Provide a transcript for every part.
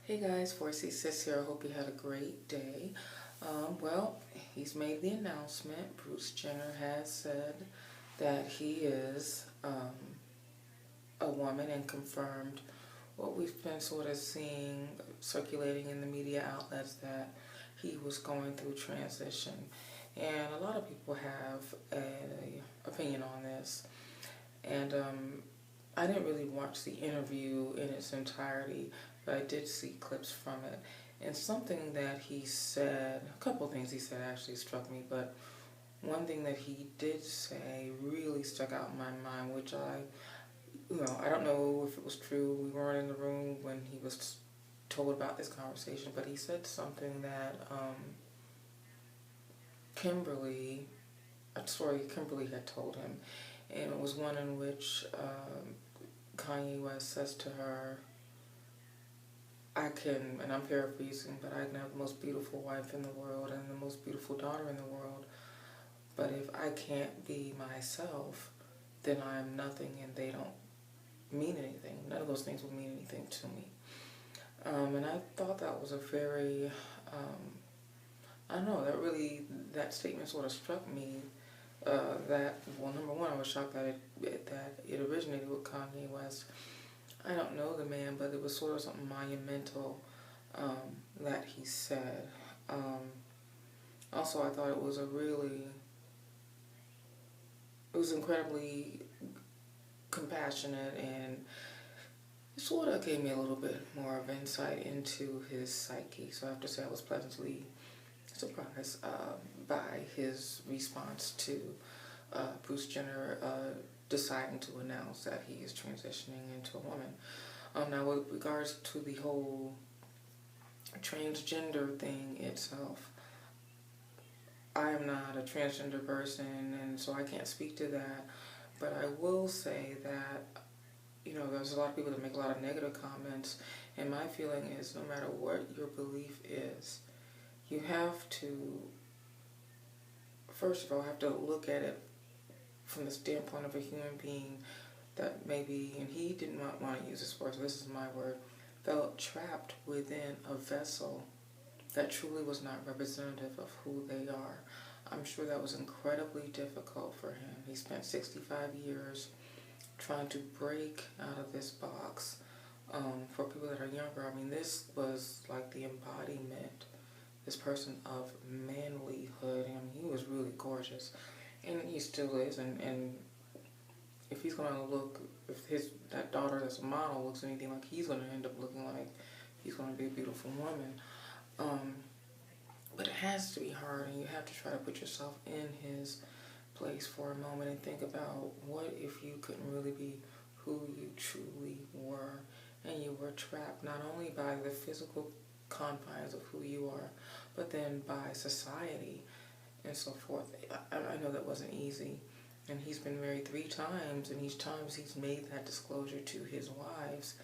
Hey guys, 4C Sis here. I hope you had a great day. Well, he's made the announcement. Bruce Jenner has said that he is a woman and confirmed what we've been sort of seeing circulating in the media outlets, that he was going through transition. And a lot of people have an opinion on this. And I didn't really watch the interview in its entirety, but I did see clips from it. And something that he said, a couple of things he said actually struck me, but one thing that he did say really stuck out in my mind, which I don't know if it was true. We weren't in the room when he was told about this conversation, but he said something that Kimberly had told him. And it was one in which Kanye West says to her, and I'm paraphrasing, but I can have the most beautiful wife in the world and the most beautiful daughter in the world, but if I can't be myself, then I'm nothing and they don't mean anything. None of those things will mean anything to me. And I thought that was a very, I don't know, that statement sort of struck me. Number one, I was shocked that it originated with Kanye West. I don't know the man, but it was sort of something monumental that he said. Also, I thought it was incredibly compassionate, and it sort of gave me a little bit more of insight into his psyche. So I have to say I was pleasantly surprised by his response to Bruce Jenner deciding to announce that he is transitioning into a woman. Now, with regards to the whole transgender thing itself, I am not a transgender person, and so I can't speak to that. But I will say that, there's a lot of people that make a lot of negative comments, and my feeling is no matter what your belief is, you have to, first of all, look at it from the standpoint of a human being that maybe, and he did not want to use this word, so this is my word, felt trapped within a vessel that truly was not representative of who they are. I'm sure that was incredibly difficult for him. He spent 65 years trying to break out of this box. For people that are younger, I mean, this was like the embodiment, this person of manlyhood. I mean, he was really gorgeous, and he still is. And if he's gonna that daughter that's a model looks anything like he's gonna end up looking like, he's gonna be a beautiful woman. But it has to be hard, and you have to try to put yourself in his place for a moment and think about, what if you couldn't really be who you truly were, and you were trapped not only by the physical confines of who you are, but then by society and so forth. I know that wasn't easy, and he's been married 3 times, and each time he's made that disclosure to his wives.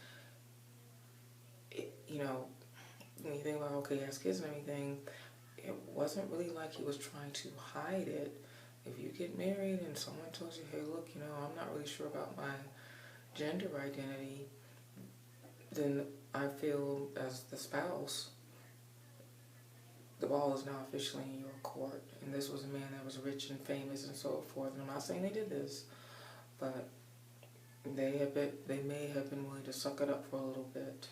When you think about, okay, he has kids and everything, it wasn't really like he was trying to hide it. If you get married and someone tells you, hey, look, I'm not really sure about my gender identity, then I feel, as the spouse, the ball is now officially in your court. And this was a man that was rich and famous and so forth. And I'm not saying they did this, but they may have been willing to suck it up for a little bit,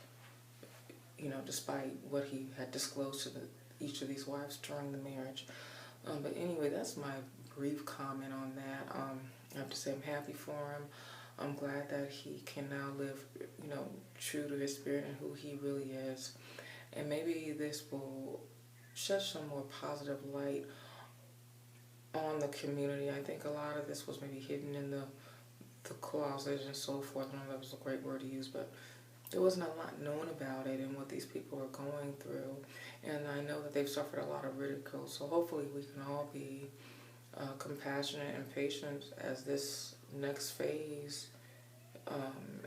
despite what he had disclosed to each of these wives during the marriage. But anyway, that's my brief comment on that. I have to say I'm happy for him. I'm glad that he can now live, true to his spirit and who he really is. And maybe this will shed some more positive light on the community. I think a lot of this was maybe hidden in the closet and so forth. I don't know if that was a great word to use, but there wasn't a lot known about it and what these people are going through. And I know that they've suffered a lot of ridicule. So hopefully we can all be compassionate and patient as this next phase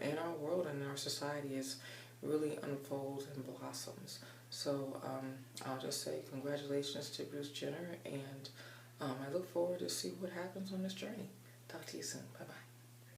in our world and in our society really unfolds and blossoms. So I'll just say congratulations to Bruce Jenner, and I look forward to see what happens on this journey. Talk to you soon. Bye-bye.